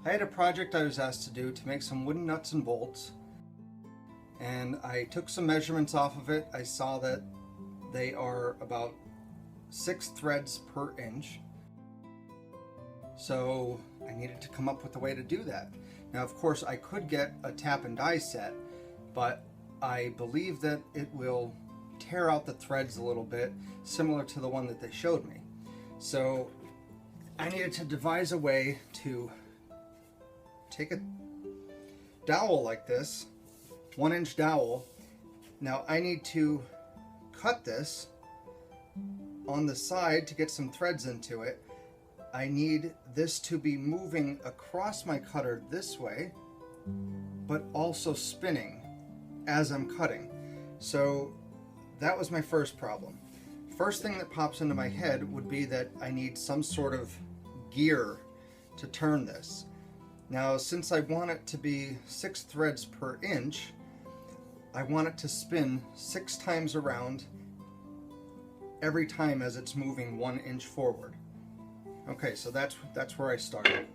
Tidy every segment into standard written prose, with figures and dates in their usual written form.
I had a project I was asked to do to make some wooden nuts and bolts, and I took some measurements off of it. I saw that they are about 6 threads per inch, so I needed to come up with a way to do that. Now, of course, I could get a tap and die set, but I believe that it will tear out the threads a little bit, similar to the one that they showed me. So I needed to devise a way to take a dowel like this, 1-inch dowel. Now I need to cut this on the side to get some threads into it. I need this to be moving across my cutter this way, but also spinning as I'm cutting. So that was my first problem. First thing that pops into my head would be that I need some sort of gear to turn this. Now, since I want it to be 6 threads per inch, I want it to spin 6 times around every time as it's moving 1 inch forward. Okay, so that's where I started.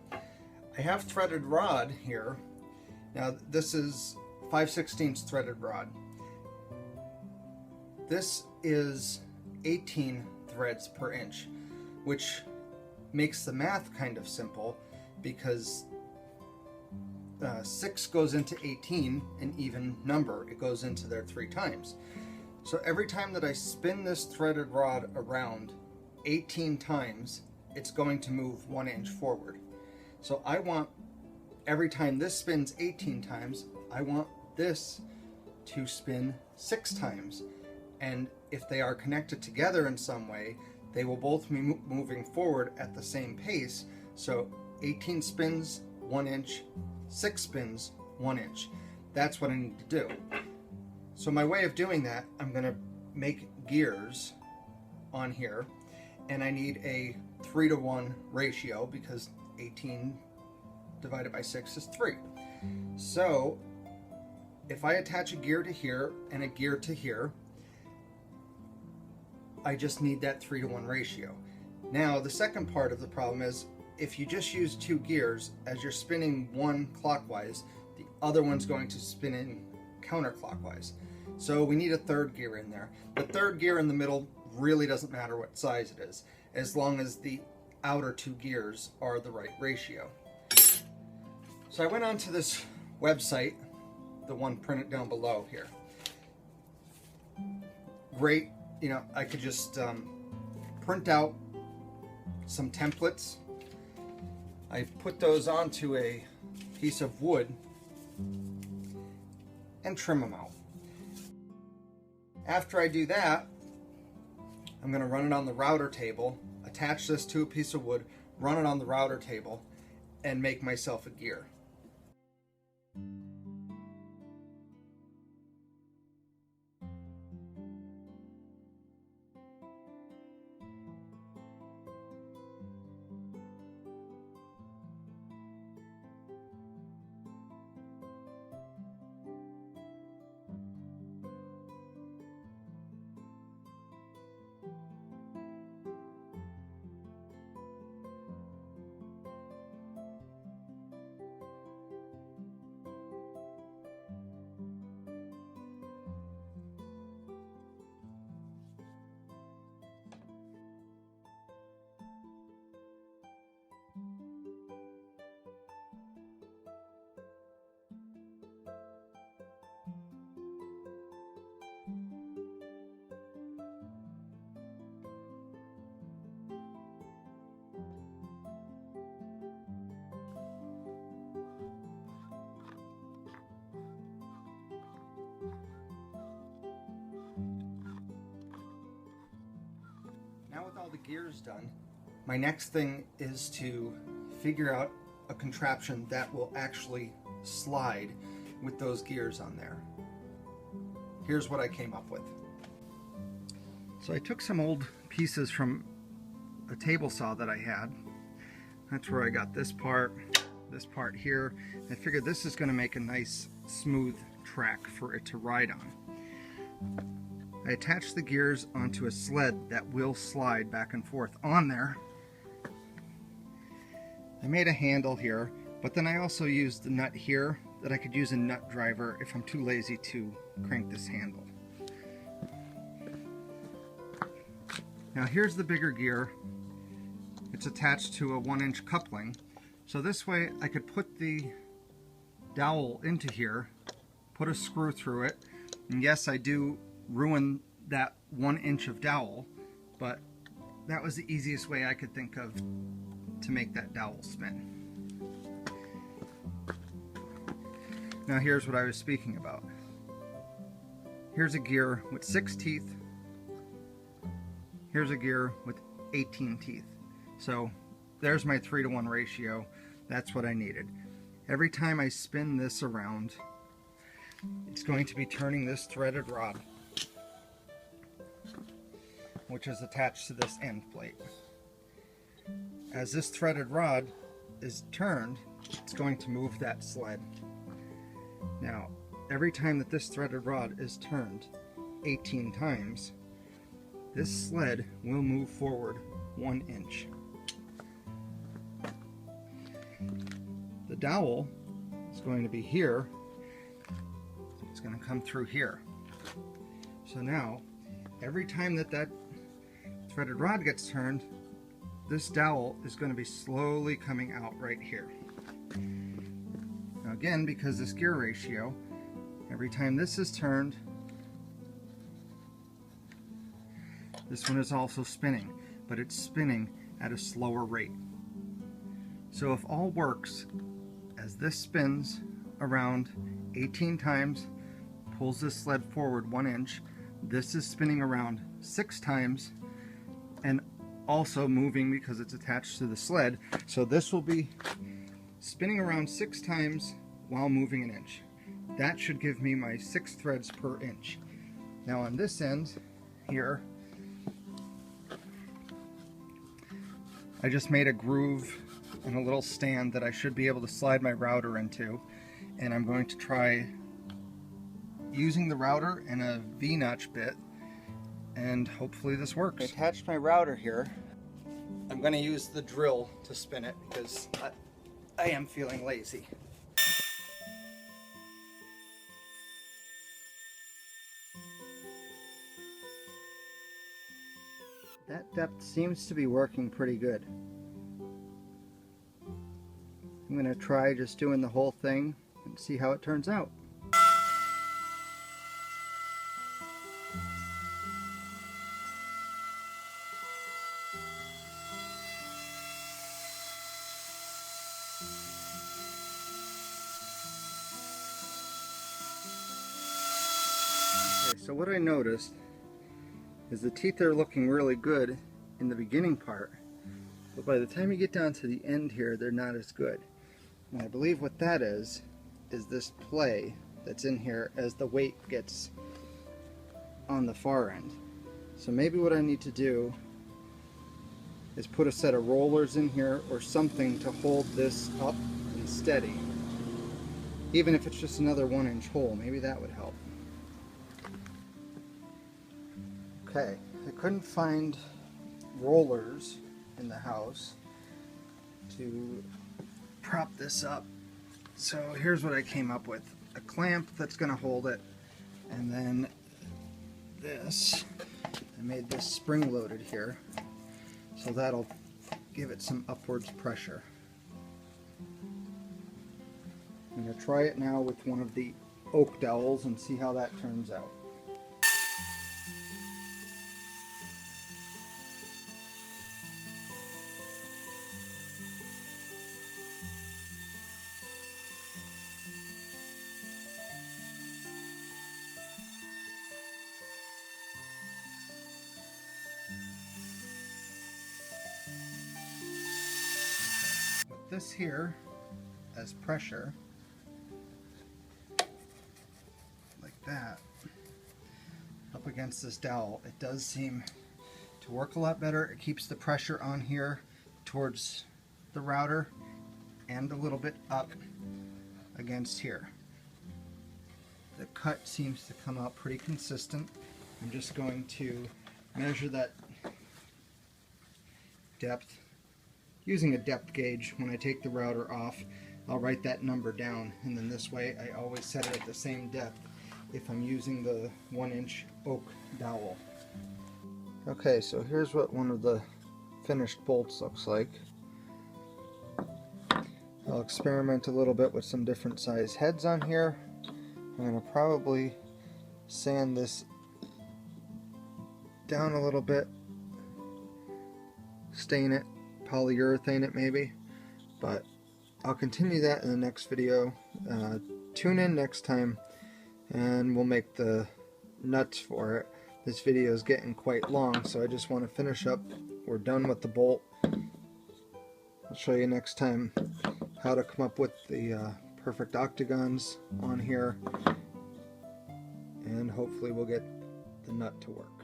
I have threaded rod here. Now this is 5/16 threaded rod. This is 18 threads per inch, which makes the math kind of simple because 6 goes into 18, an even number. It goes into there 3 times. So every time that I spin this threaded rod around 18 times, it's going to move 1 inch forward. So I want, every time this spins 18 times, I want this to spin 6 times. And if they are connected together in some way, they will both be moving forward at the same pace. So 18 spins, 1 inch, 6 spins, 1 inch. That's what I need to do. So my way of doing that, I'm going to make gears on here, and I need a 3-to-1 ratio because 18 divided by 6 is 3. So if I attach a gear to here and a gear to here, I just need that 3-to-1 ratio. Now the second part of the problem is if you just use 2 gears, as you're spinning one clockwise, the other one's going to spin in counterclockwise. So we need a 3rd gear in there. The 3rd gear in the middle really doesn't matter what size it is, as long as the outer 2 gears are the right ratio. So I went onto this website, the one printed down below here. Great, you know, I could just print out some templates. I put those onto a piece of wood and trim them out. After I do that, I'm going to run it on the router table, attach this to a piece of wood, run it on the router table, and make myself a gear. Now with all the gears done, my next thing is to figure out a contraption that will actually slide with those gears on there. Here's what I came up with. So I took some old pieces from a table saw that I had. That's where I got this part here. I figured this is going to make a nice smooth track for it to ride on. I attached the gears onto a sled that will slide back and forth on there. I made a handle here But then I also used the nut here that I could use a nut driver if I'm too lazy to crank this handle. Now here's the bigger gear. It's attached to a 1-inch coupling. So this way I could put the dowel into here, put a screw through it, and yes, I do ruin that 1 inch of dowel, but that was the easiest way I could think of to make that dowel spin. Now here's what I was speaking about. Here's a gear with 6 teeth. Here's a gear with 18 teeth. So there's my 3-to-1 ratio. That's what I needed. Every time I spin this around, it's going to be turning this threaded rod, which is attached to this end plate. As this threaded rod is turned, it's going to move that sled. Now, every time that this threaded rod is turned 18 times, this sled will move forward 1 inch. The dowel is going to be here. It's going to come through here. So now, every time that threaded rod gets turned, this dowel is going to be slowly coming out right here. Now again, because this gear ratio, every time this is turned, this one is also spinning, but it's spinning at a slower rate. So if all works, as this spins around 18 times, pulls this sled forward 1 inch, this is spinning around 6 times and also moving because it's attached to the sled. So this will be spinning around 6 times while moving 1 inch. That should give me my 6 threads per inch. Now on this end here, I just made a groove and a little stand that I should be able to slide my router into, and I'm going to try using the router and a V-notch bit, and hopefully this works. I attached my router here. I'm going to use the drill to spin it because I am feeling lazy. That depth seems to be working pretty good. I'm going to try just doing the whole thing and see how it turns out. Okay, so what I noticed is the teeth are looking really good in the beginning part, but by the time you get down to the end here, they're not as good. And I believe what that is this play that's in here as the weight gets on the far end. So maybe what I need to do is put a set of rollers in here or something to hold this up and steady. Even if it's just another 1 inch hole, maybe that would help. Okay, I couldn't find rollers in the house to prop this up, so here's what I came up with. A clamp that's going to hold it, and then this. I made this spring loaded here, so that'll give it some upwards pressure. I'm going to try it now with one of the oak dowels and see how that turns out. This here as pressure, like that, up against this dowel, it does seem to work a lot better. It keeps the pressure on here towards the router and a little bit up against here. The cut seems to come out pretty consistent. I'm just going to measure that depth using a depth gauge when I take the router off. I'll write that number down, and then this way I always set it at the same depth if I'm using the 1-inch oak dowel. Okay, so here's what one of the finished bolts looks like. I'll experiment a little bit with some different size heads on here. I'm going to probably sand this down a little bit, stain it, polyurethane it maybe, but I'll continue that in the next video. Tune in next time and we'll make the nuts for it. This video is getting quite long, so I just want to finish up. We're done with the bolt. I'll show you next time how to come up with the perfect octagons on here, and hopefully we'll get the nut to work.